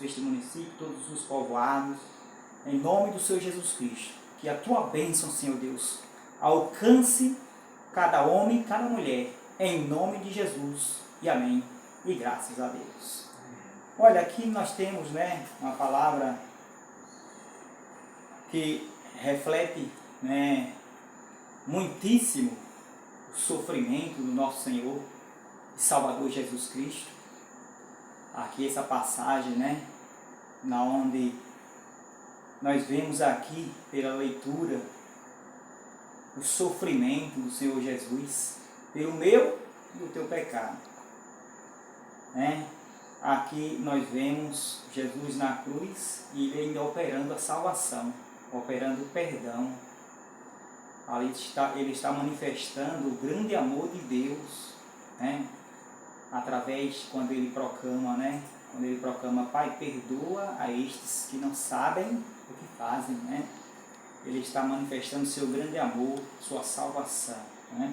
deste município, todos os povoados, em nome do Senhor Jesus Cristo. Que a tua bênção, Senhor Deus, alcance cada homem e cada mulher, em nome de Jesus. E amém. E graças a Deus. Olha, aqui nós temos, né, uma palavra que reflete, né, muitíssimo o sofrimento do nosso Senhor e Salvador Jesus Cristo. Aqui essa passagem, né, na onde nós vemos aqui pela leitura o sofrimento do Senhor Jesus pelo meu e o teu pecado, né? Aqui nós vemos Jesus na cruz e ele ainda operando a salvação, operando o perdão. Ali ele está manifestando o grande amor de Deus, né? Através, quando ele proclama, né? Quando ele proclama: Pai, perdoa a estes que não sabem o que fazem, né? Ele está manifestando seu grande amor, sua salvação, né?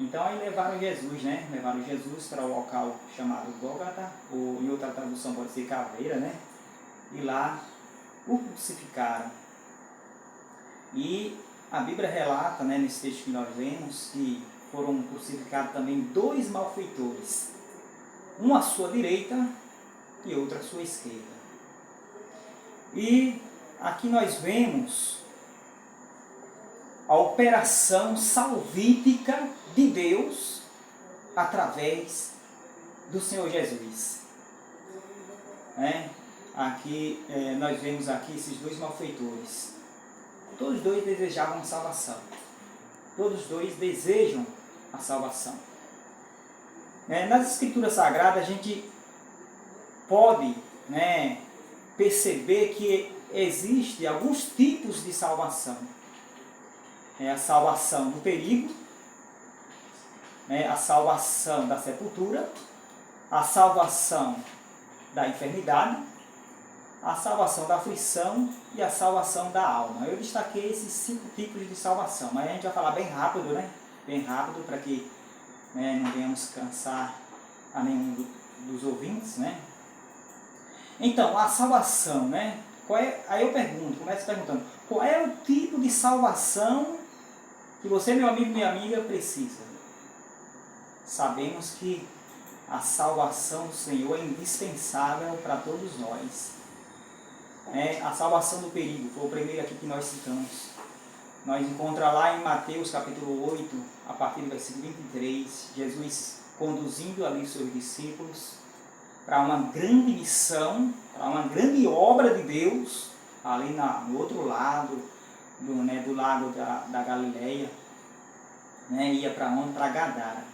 Então aí levaram Jesus, né? Levaram Jesus para o local chamado Gólgota, ou em outra tradução pode ser Caveira, né? E lá o crucificaram. E a Bíblia relata, né, nesse texto que nós lemos, que foram crucificados também 2 malfeitores, um à sua direita e outro à sua esquerda. E aqui nós vemos a operação salvífica de Deus através do Senhor Jesus. Aqui nós vemos aqui esses 2 malfeitores. Todos 2 desejavam a salvação. Todos 2 desejam a salvação. Nas Escrituras Sagradas a gente pode, né, perceber que existem alguns tipos de salvação. A salvação do perigo, a salvação da sepultura, a salvação da enfermidade, a salvação da aflição e a salvação da alma. Eu destaquei esses 5 tipos de salvação, mas a gente vai falar bem rápido, né? Bem rápido, para que, né, não venhamos cansar a nenhum dos ouvintes, né? Então, a salvação, né? Aí eu pergunto, começo perguntando, qual é o tipo de salvação que você, meu amigo e minha amiga, precisa? Sabemos que a salvação do Senhor é indispensável para todos nós. A salvação do perigo, foi o primeiro aqui que nós citamos. Nós encontramos lá em Mateus capítulo 8, a partir do versículo 23, Jesus conduzindo ali os seus discípulos para uma grande missão, para uma grande obra de Deus, ali no outro lado, do lago da Galileia, né? Ia para onde? Para Gadara,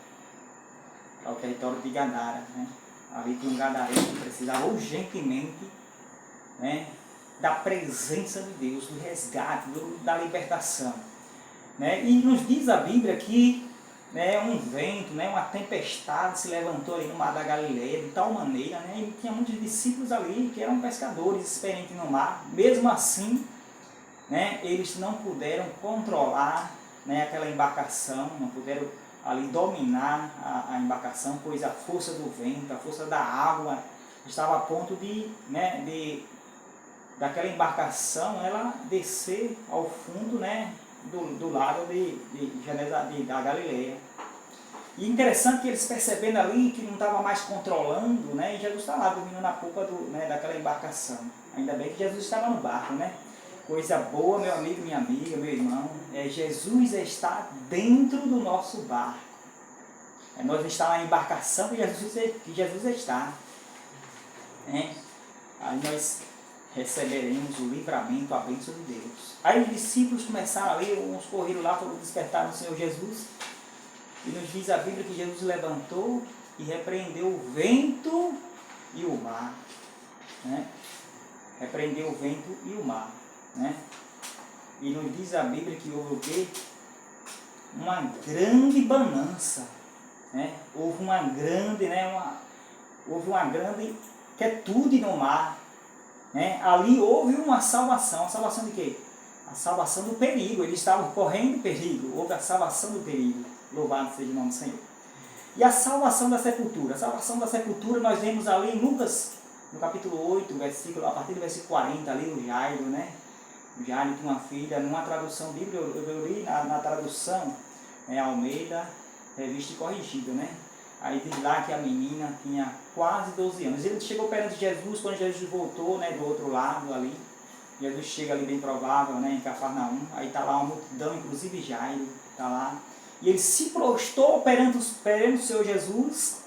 para o território de Gadara, né? Ali tinha um gadareno que precisava urgentemente, né, da presença de Deus, do resgate, da libertação, né? E nos diz a Bíblia que, né, um vento, né, uma tempestade se levantou ali no mar da Galileia de tal maneira, né, e tinha muitos discípulos ali que eram pescadores experientes no mar. Mesmo assim, né, eles não puderam controlar, né, aquela embarcação, não puderam ali dominar a embarcação, pois a força do vento, a força da água estava a ponto daquela embarcação ela descer ao fundo, né, do lago da Galileia. E interessante que eles percebendo ali que não estava mais controlando, né, e Jesus está lá dormindo na polpa daquela embarcação. Ainda bem que Jesus estava no barco, né? Coisa boa, meu amigo, minha amiga, meu irmão, Jesus está dentro do nosso barco. Nós estamos na embarcação que Jesus está. Aí nós receberemos o livramento, a bênção de Deus. Aí os discípulos começaram ali, uns correram lá, foram despertar o Senhor Jesus. E nos diz a Bíblia que Jesus levantou e repreendeu o vento e o mar. Né? Repreendeu o vento e o mar. Né? E nos diz a Bíblia que houve o quê? Uma grande bonança. Né? Houve uma grande quietude no mar. Né? Ali houve uma salvação. A salvação de quê? A salvação do perigo. Eles estavam correndo perigo. Houve a salvação do perigo. Louvado seja o nome do Senhor. E a salvação da sepultura. A salvação da sepultura nós vemos ali em Lucas no capítulo 8, a partir do versículo 40, ali o Jairo, né? O Jairo tinha uma filha, numa tradução bíblica, eu li na tradução Almeida, revista e corrigida, né? Aí diz lá que a menina tinha quase 12 anos. Ele chegou perante Jesus, quando Jesus voltou, né, do outro lado ali. Jesus chega ali bem provável, né, em Cafarnaum. Aí está lá uma multidão, inclusive Jairo, está lá. E ele se prostrou perante o Senhor Jesus,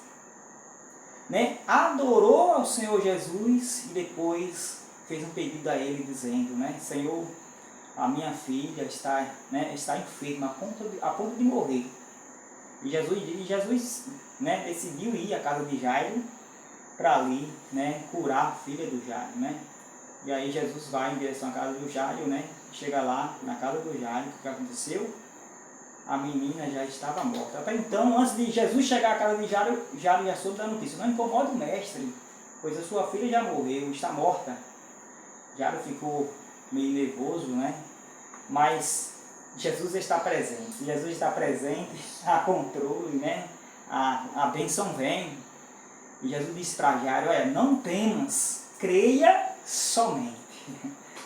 né, adorou ao Senhor Jesus e depois fez um pedido a ele dizendo, né, Senhor, a minha filha está enferma a ponto de morrer. E Jesus né, decidiu ir à casa de Jairo para ali, né, curar a filha do Jairo, né? E aí Jesus vai em direção à casa do Jairo, né? Chega lá na casa do Jairo, o que aconteceu? A menina já estava morta. Até então, antes de Jesus chegar à casa de Jairo, Jairo já soube da notícia. Não incomode o mestre, pois a sua filha já morreu, está morta. Jairo ficou meio nervoso, né? Mas Jesus está presente. Jesus está presente, há controle, né? A bênção vem. E Jesus disse para Jairo, olha, não temas, creia somente.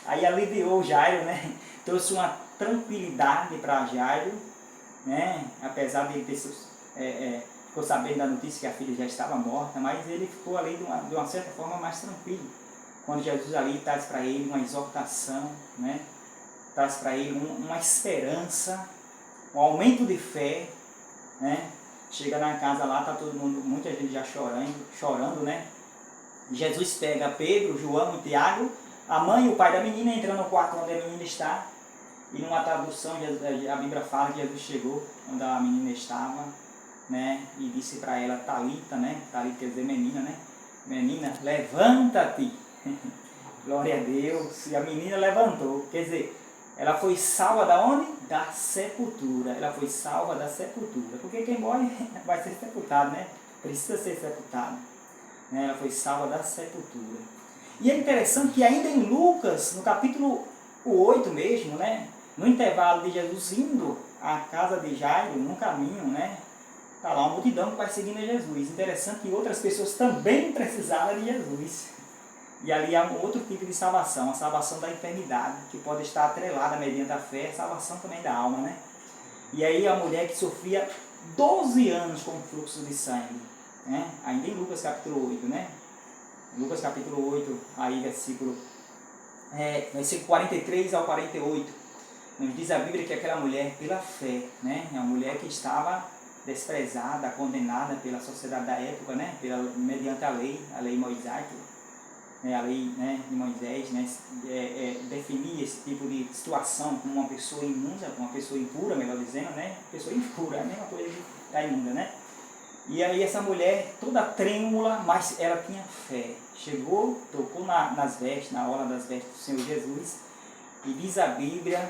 Aí aliviou Jairo, né? Trouxe uma tranquilidade para Jairo, né? Apesar de ele ter ficou sabendo da notícia que a filha já estava morta, mas ele ficou ali de uma certa forma mais tranquilo. Quando Jesus ali traz para ele uma exortação, né? Traz para ele uma esperança, um aumento de fé, né? Chega na casa lá, tá todo mundo, muita gente já chorando, né? Jesus pega Pedro, João e Tiago, a mãe e o pai da menina, entrando no quarto onde a menina está. E numa tradução, a Bíblia fala que Jesus chegou onde a menina estava, né? E disse para ela, Talita, né? Talita quer dizer menina, né? Menina, levanta-te. Glória a Deus. E a menina levantou. Quer dizer, ela foi salva da onde? Da sepultura. Ela foi salva da sepultura. Porque quem morre vai ser sepultado, né? Precisa ser sepultado. Né? Ela foi salva da sepultura. E é interessante que ainda em Lucas, no capítulo 8 mesmo, né? No intervalo de Jesus indo à casa de Jairo, no caminho, né? Está lá uma multidão que vai seguindo a Jesus. Interessante que outras pessoas também precisavam de Jesus. E ali há um outro tipo de salvação, a salvação da eternidade, que pode estar atrelada mediante a fé, a salvação também da alma, né? E aí a mulher que sofria 12 anos com fluxo de sangue, né? Ainda em Lucas capítulo 8, né? Lucas capítulo 8, aí versículo 43 ao 48, nos diz a Bíblia que aquela mulher, pela fé, né? É uma mulher que estava desprezada, condenada pela sociedade da época, né? Mediante a lei mosaica, né? A lei, né, de Moisés, né? Definia esse tipo de situação como uma pessoa imunda, uma pessoa impura, melhor dizendo, né? Pessoa impura, é a mesma coisa da imunda, né? E aí essa mulher, toda trêmula, mas ela tinha fé. Chegou, tocou nas vestes, na hora das vestes do Senhor Jesus, e diz a Bíblia,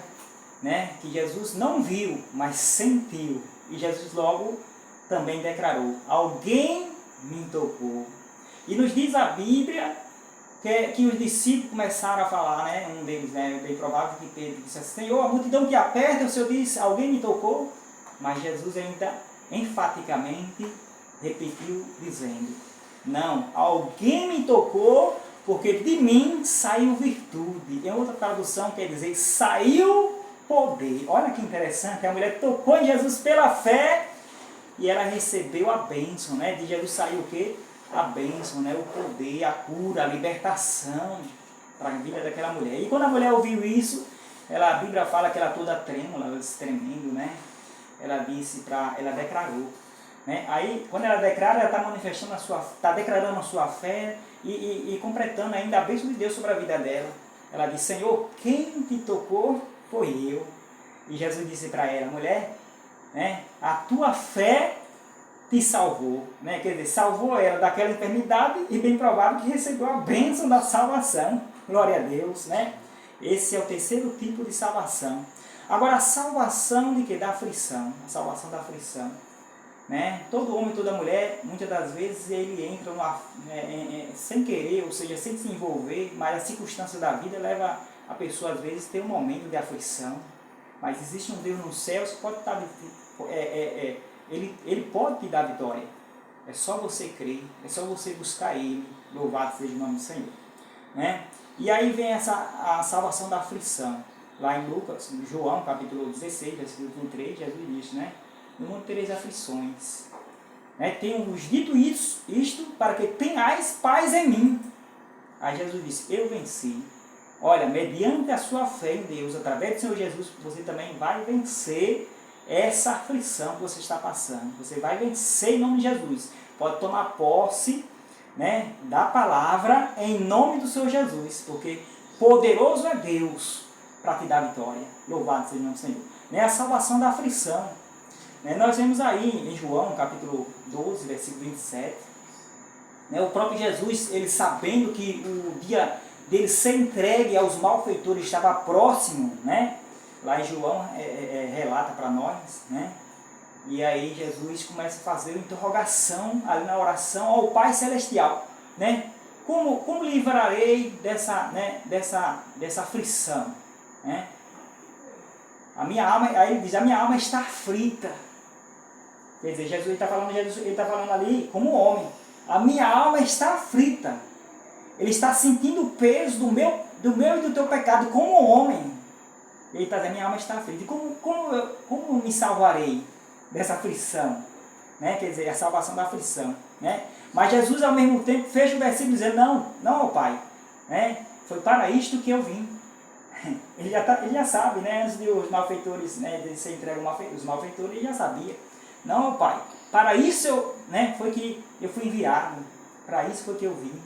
né, que Jesus não viu, mas sentiu. E Jesus logo também declarou, alguém me tocou. E nos diz a Bíblia que os discípulos começaram a falar, né, um deles, né, bem provável que Pedro disse assim, Senhor, a multidão que aperta, o Senhor disse, alguém me tocou? Mas Jesus ainda enfaticamente repetiu dizendo, não, alguém me tocou porque de mim saiu virtude. Em outra tradução quer dizer, saiu poder. Olha que interessante, a mulher tocou em Jesus pela fé e ela recebeu a bênção, né? De Jesus saiu o quê? A bênção, né? O poder, a cura, a libertação para a vida daquela mulher. E quando a mulher ouviu isso, a Bíblia fala que ela toda trêmula, ela tremendo, né? Ela declarou. Né? Aí, quando ela declara, ela está manifestando está declarando a sua fé e completando ainda a bênção de Deus sobre a vida dela. Ela diz, Senhor, quem te tocou foi eu. E Jesus disse para ela, mulher, né, a tua fé te salvou. Né? Quer dizer, salvou ela daquela enfermidade e bem provável que recebeu a bênção da salvação. Glória a Deus. Né? Esse é o terceiro tipo de salvação. Agora, a salvação de quê? Da aflição. A salvação da aflição. Né? Todo homem, toda mulher, muitas das vezes ele entra sem querer, ou seja, sem se envolver, mas a circunstância da vida leva a pessoa às vezes a ter um momento de aflição. Mas existe um Deus nos céus que pode estar, ele pode te dar vitória. É só você crer, é só você buscar Ele. Louvado seja o nome do Senhor. Né? E aí vem a salvação da aflição. Lá em Lucas, em João, capítulo 16, versículo 23, Jesus diz, né? No mundo tereis aflições. Né? Tenho-vos dito isto para que tenhais paz em mim. Aí Jesus disse, eu venci. Olha, mediante a sua fé em Deus, através do Senhor Jesus, você também vai vencer essa aflição que você está passando. Você vai vencer em nome de Jesus. Pode tomar posse, né, da palavra em nome do Senhor Jesus, porque poderoso é Deus para te dar vitória. Louvado seja o nome do Senhor. Né, a salvação da aflição. Né, nós vemos aí em João, capítulo 12, versículo 27, né, o próprio Jesus, ele sabendo que o dia dele ser entregue aos malfeitores estava próximo, né? Lá em João relata para nós, né? E aí Jesus começa a fazer uma interrogação ali na oração ao Pai Celestial, né? Como livrarei dessa aflição, né? A minha alma, aí ele diz, a minha alma está aflita. Quer dizer, Jesus está falando ali como homem. A minha alma está aflita. Ele está sentindo o peso do meu e do teu pecado como homem. Ele está dizendo, minha alma está aflita. E como me salvarei dessa aflição? Né? Quer dizer, a salvação da aflição. Né? Mas Jesus, ao mesmo tempo, fecha o versículo dizendo, não, Pai. Né? Foi para isto que eu vim. Ele já sabe, né? Antes de os malfeitores, né, de ser entregue os malfeitores, ele já sabia. Não, Pai, para isso foi que eu fui enviado. Para isso foi que eu vim.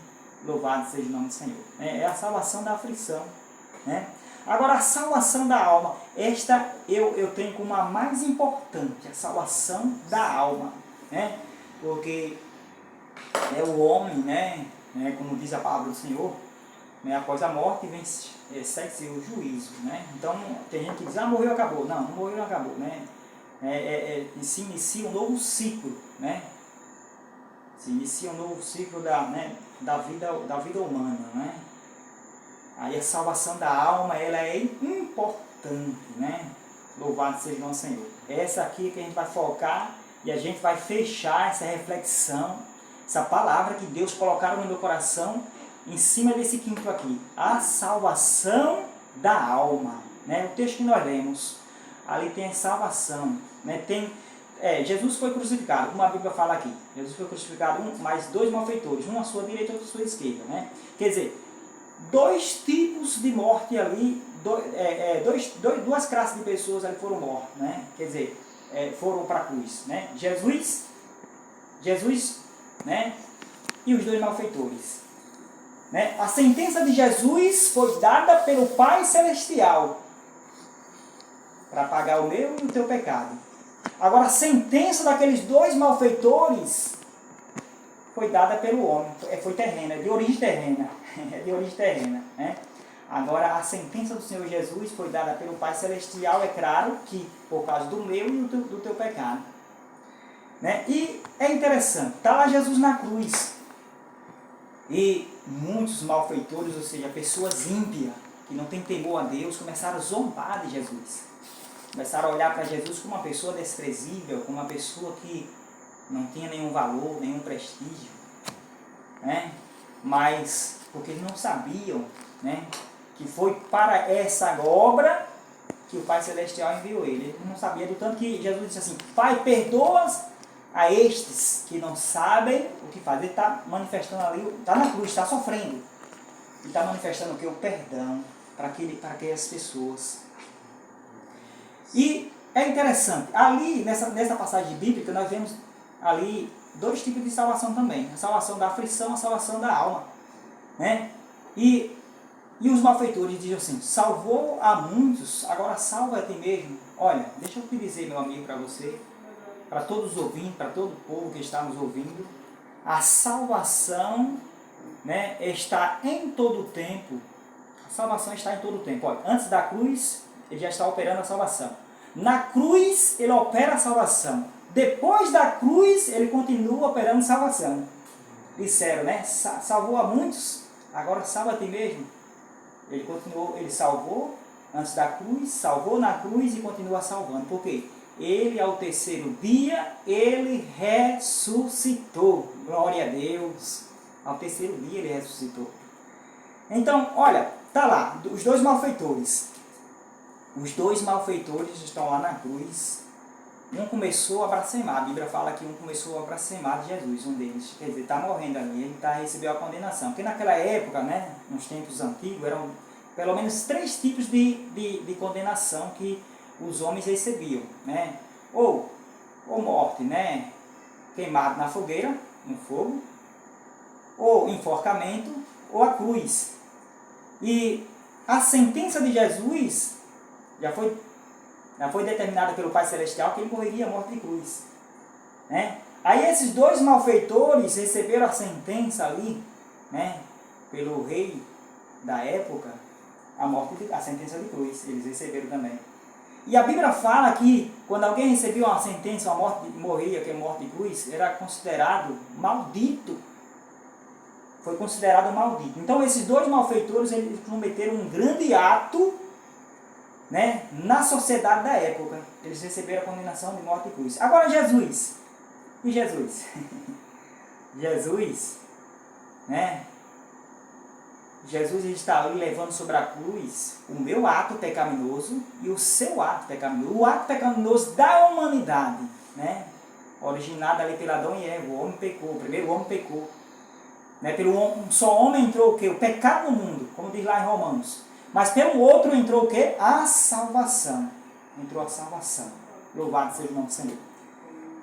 Louvado seja o nome do Senhor. É a salvação da aflição. Né? Agora, a salvação da alma. Esta eu tenho como a mais importante. A salvação da alma. Né? Porque o homem, né, como diz a palavra do Senhor, né, após a morte segue-se o juízo. Né? Então, tem gente que diz, morreu, acabou. Não morreu, não acabou. Né? Se inicia um novo ciclo. Né? Se inicia um novo ciclo da vida humana, né? Aí a salvação da alma, ela é importante, né? Louvado seja o nosso Senhor. Essa aqui que a gente vai focar e a gente vai fechar essa reflexão, essa palavra que Deus colocaram no meu coração em cima desse quinto aqui. A salvação da alma, né? O texto que nós lemos, ali tem a salvação, né? Jesus foi crucificado, como a Bíblia fala aqui. Jesus foi crucificado, mais dois malfeitores, um à sua direita e outro à sua esquerda. Né? Quer dizer, dois tipos de morte ali, duas classes de pessoas ali foram mortas. Né? Quer dizer, foram para a cruz. Né? Jesus, né? E os dois malfeitores. Né? A sentença de Jesus foi dada pelo Pai Celestial para pagar o meu e o teu pecado. Agora, a sentença daqueles dois malfeitores foi dada pelo homem, foi terrena, é de origem terrena. Né? Agora, a sentença do Senhor Jesus foi dada pelo Pai Celestial, é claro que por causa do meu e do teu pecado. Né? E é interessante, está lá Jesus na cruz. E muitos malfeitores, ou seja, pessoas ímpias, que não têm temor a Deus, começaram a zombar de Jesus. Começaram a olhar para Jesus como uma pessoa desprezível, como uma pessoa que não tinha nenhum valor, nenhum prestígio. Né? Mas, porque eles não sabiam, né, que foi para essa obra que o Pai Celestial enviou ele. Ele não sabia, do tanto que Jesus disse assim, Pai, perdoa a estes que não sabem o que fazer. Ele está manifestando ali, está na cruz, está sofrendo. E está manifestando o que? O perdão para aquelas pessoas. E é interessante, ali nessa passagem bíblica nós vemos ali dois tipos de salvação também. A salvação da aflição, a salvação da alma. Né? E os malfeitores dizem assim, salvou a muitos, agora salva a ti mesmo. Olha, deixa eu te dizer, meu amigo, para você, para todos os ouvintes, para todo o povo que está nos ouvindo, a salvação, né, está em todo o tempo. A salvação está em todo o tempo. Olha, antes da cruz, ele já está operando a salvação. Na cruz, ele opera a salvação. Depois da cruz, ele continua operando a salvação. Disseram, né? Salvou a muitos, agora salva a ti mesmo. Ele continuou, ele salvou antes da cruz, salvou na cruz e continua salvando. Por quê? Ele, ao terceiro dia, ele ressuscitou. Glória a Deus. Ao terceiro dia ele ressuscitou. Então, olha, tá lá, os dois malfeitores. Os dois malfeitores estão lá na cruz. Um começou a blasfemar. A Bíblia fala que um começou a blasfemar de Jesus, um deles. Quer dizer, está morrendo ali, ele recebeu a condenação. Porque naquela época, né, nos tempos antigos, eram pelo menos 3 tipos de condenação que os homens recebiam, né? Ou morte, né, queimado na fogueira, no fogo, ou enforcamento, ou a cruz. E a sentença de Jesus já foi determinada pelo Pai Celestial que ele morreria a morte de cruz, né? Aí esses dois malfeitores receberam a sentença ali, né, pelo rei da época, a sentença de cruz, eles receberam também. E a Bíblia fala que quando alguém recebia uma sentença, morria, que é morte de cruz, era considerado maldito. Foi considerado maldito. Então esses dois malfeitores, eles cometeram um grande ato, né, na sociedade da época. Eles receberam a condenação de morte de cruz. Agora Jesus. E Jesus? Jesus, né? Jesus está ali levando sobre a cruz o meu ato pecaminoso e o seu ato pecaminoso. O ato pecaminoso da humanidade, né? Originado ali pela Adão e Eva. O homem pecou. O primeiro homem pecou. Né? Pelo um só homem entrou o quê? O pecado no mundo, como diz lá em Romanos. Mas pelo outro entrou o quê? A salvação. Entrou a salvação. Louvado seja o nome do Senhor.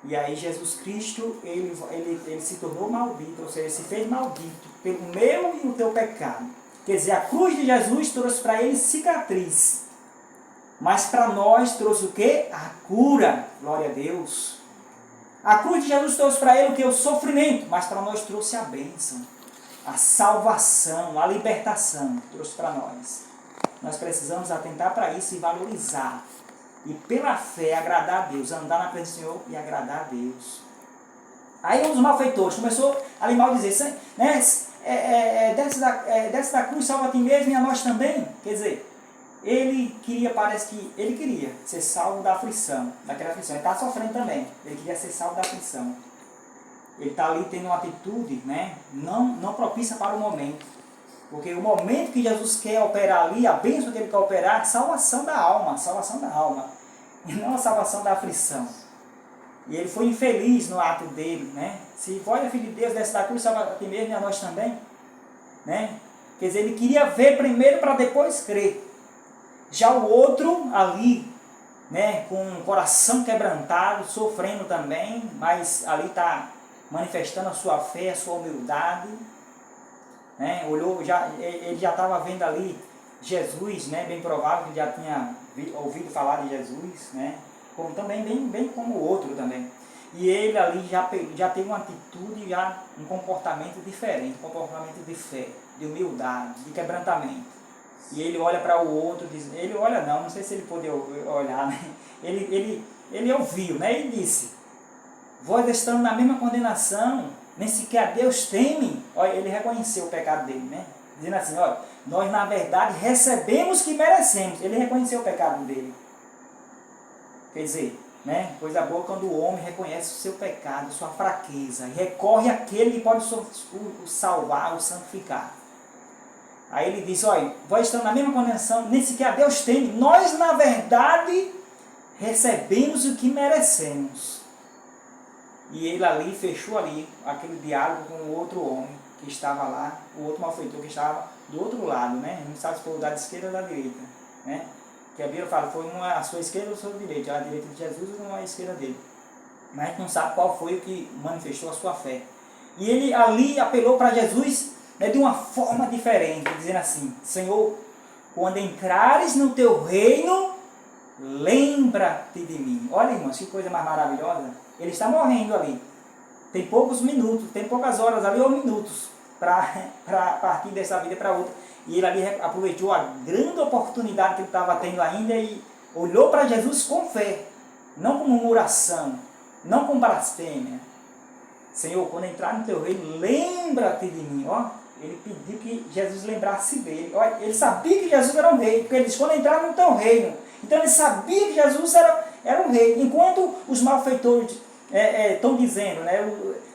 E aí Jesus Cristo, ele se tornou maldito, ou seja, se fez maldito pelo meu e o teu pecado. Quer dizer, a cruz de Jesus trouxe para ele cicatriz. Mas para nós trouxe o quê? A cura. Glória a Deus. A cruz de Jesus trouxe para ele o quê? O sofrimento. Mas para nós trouxe a bênção. A salvação, a libertação. Trouxe para nós. Nós precisamos atentar para isso e valorizar. E pela fé agradar a Deus, andar na presença do Senhor e agradar a Deus. Aí um dos malfeitores começou a lhe maldizer, né? Desce da cruz, salva a ti mesmo e a nós também. Quer dizer, ele queria ser salvo da aflição, daquela aflição. Ele está sofrendo também, ele queria ser salvo da aflição. Ele está ali tendo uma atitude, né, não propícia para o momento. Porque o momento que Jesus quer operar ali, a bênção que ele quer operar, é a salvação da alma, e não a salvação da aflição. E ele foi infeliz no ato dele, né? Se vós é filho de Deus, desce da cruz, salva a ti mesmo e a nós também, né? Quer dizer, ele queria ver primeiro para depois crer. Já o outro ali, né, com o coração quebrantado, sofrendo também, mas ali está manifestando a sua fé, a sua humildade, né? Ele já estava vendo ali Jesus, né? Bem provável que ele já tinha ouvido falar de Jesus, né? Como também, bem como o outro também. E ele ali já teve uma atitude, um comportamento diferente, um comportamento de fé, de humildade, de quebrantamento. E ele olha para o outro, ele olha não sei se ele pôde olhar, né? Ele ouviu, né? E disse, vós estando na mesma condenação, nem sequer a Deus teme. Olha, ele reconheceu o pecado dele, né? Dizendo assim, olha, nós na verdade recebemos o que merecemos. Ele reconheceu o pecado dele. Quer dizer, né? Coisa boa quando o homem reconhece o seu pecado, sua fraqueza, e recorre àquele que pode o salvar, o santificar. Aí ele diz, olha, vós estamos na mesma condenação, nem sequer a Deus teme. Nós na verdade recebemos o que merecemos. E ele ali fechou ali aquele diálogo com o outro homem que estava lá, o outro malfeitor que estava do outro lado, né? Não sabe se foi da esquerda ou da direita, né? Que a Bíblia fala, foi uma a sua esquerda ou a sua direita, a direita de Jesus ou uma a esquerda dele. Mas a gente não sabe qual foi o que manifestou a sua fé. E ele ali apelou para Jesus, né, de uma forma diferente, dizendo assim, Senhor, quando entrares no teu reino, lembra-te de mim. Olha, irmãos, que coisa mais maravilhosa. Ele está morrendo ali. Tem poucos minutos, tem poucas horas ali ou minutos para partir dessa vida para outra. E ele ali aproveitou a grande oportunidade que ele estava tendo ainda e olhou para Jesus com fé, não com murmuração, não com blasfêmia. Senhor, quando entrar no teu reino, lembra-te de mim. Ó, ele pediu que Jesus lembrasse dele. Ó, ele sabia que Jesus era um rei, porque ele disse, quando entrar no teu reino. Então ele sabia que Jesus era um rei. Enquanto os malfeitores estão dizendo, né,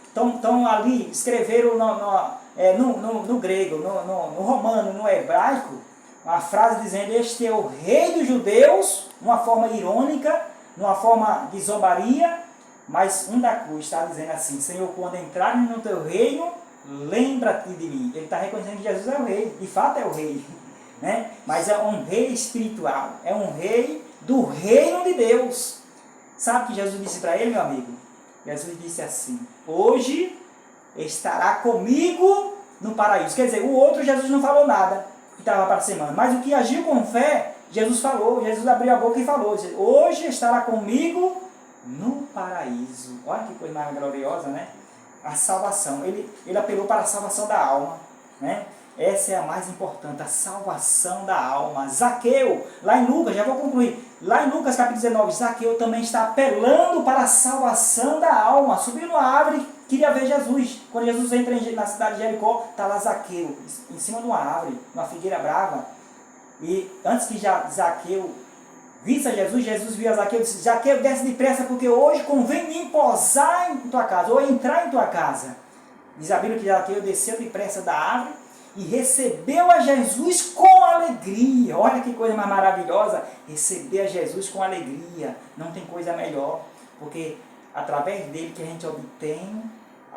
estão ali, escreveram no grego, no romano, no hebraico, uma frase dizendo: este é o rei dos judeus, uma forma irônica, numa forma de zombaria, mas um da cruz está dizendo assim: Senhor, quando entrarem no teu reino, lembra-te de mim. Ele está reconhecendo que Jesus é o rei, de fato é o rei, né? Mas é um rei espiritual, é um rei do reino de Deus. Sabe o que Jesus disse para ele, meu amigo? Jesus disse assim: hoje estará comigo no paraíso. Quer dizer, o outro Jesus não falou nada, que estava para a semana, mas o que agiu com fé, Jesus falou. Jesus abriu a boca e falou: hoje estará comigo no paraíso. Olha que coisa mais gloriosa, né? A salvação. Ele apelou para a salvação da alma, né? Essa é a mais importante, a salvação da alma. Zaqueu, lá em Lucas, já vou concluir, lá em Lucas capítulo 19, Zaqueu também está apelando para a salvação da alma. Subiu numa árvore, queria ver Jesus. Quando Jesus entra na cidade de Jericó, está lá Zaqueu, em cima de uma árvore, uma figueira brava. E antes que Zaqueu visse a Jesus, Jesus viu a Zaqueu e disse: Zaqueu, desce depressa, porque hoje convém me posar em tua casa, ou entrar em tua casa. Diz a Bíblia que Zaqueu desceu depressa da árvore e recebeu a Jesus com alegria. Olha que coisa mais maravilhosa, receber a Jesus com alegria. Não tem coisa melhor, porque através dele que a gente obtém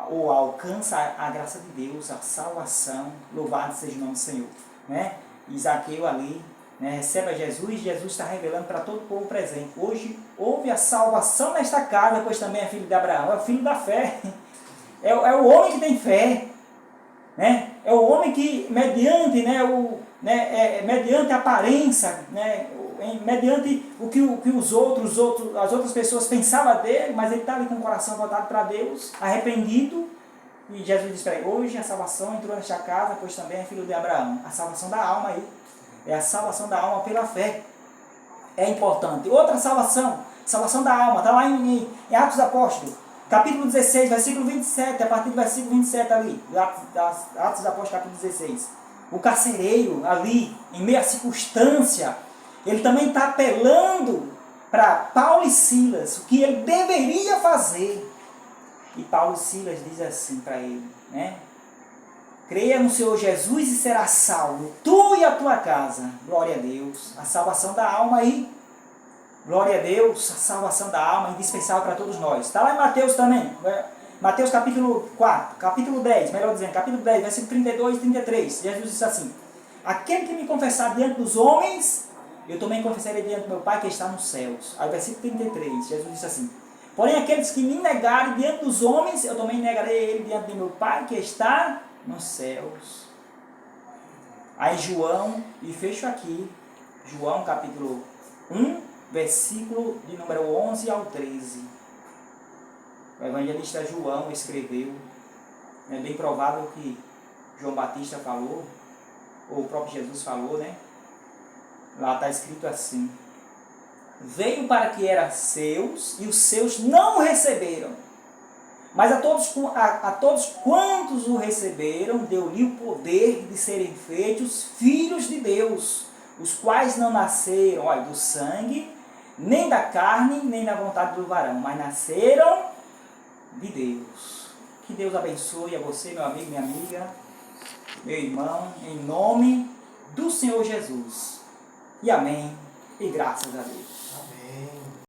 ou alcança a graça de Deus, a salvação. Louvado seja o nome do Senhor, né? E Zaqueu ali, né, recebe a Jesus, e Jesus está revelando para todo o povo presente: hoje houve a salvação nesta casa, pois também é filho de Abraão. É o filho da fé, é o homem que tem fé, né? É o homem que, mediante, mediante a aparência, né, mediante o que as outras pessoas pensavam dele, mas ele está ali com o coração voltado para Deus, arrependido. E Jesus diz para ele: hoje a salvação entrou nesta casa, pois também é filho de Abraão. A salvação da alma aí, é a salvação da alma pela fé. É importante. Outra salvação da alma, está lá em Atos dos Apóstolos, capítulo 16, versículo 27, a partir do versículo 27 ali, Atos dos Apóstolos, capítulo 16. O carcereiro ali, em meio à circunstância, ele também está apelando para Paulo e Silas, o que ele deveria fazer. E Paulo e Silas diz assim para ele, né? Creia no Senhor Jesus e será salvo, tu e a tua casa. Glória a Deus. A salvação da alma aí. Glória a Deus, a salvação da alma é indispensável para todos nós. Está lá em Mateus também. Mateus capítulo 4, capítulo 10, melhor dizendo, capítulo 10, versículo 32 e 33. Jesus disse assim: aquele que me confessar diante dos homens, eu também confessarei diante do meu Pai que está nos céus. Aí versículo 33, Jesus disse assim: porém aqueles que me negarem diante dos homens, eu também negarei ele diante do meu Pai que está nos céus. Aí João, e fecho aqui, João capítulo 1, versículo de número 11 ao 13. O evangelista João escreveu, é bem provável que João Batista falou, ou o próprio Jesus falou, né? Lá está escrito assim: veio para que era seus, e os seus não o receberam. Mas a todos quantos o receberam, deu-lhe o poder de serem feitos filhos de Deus, os quais não nasceram, olha, do sangue, nem da carne, nem da vontade do varão, mas nasceram de Deus. Que Deus abençoe a você, meu amigo, minha amiga, meu irmão, em nome do Senhor Jesus. E amém, e graças a Deus.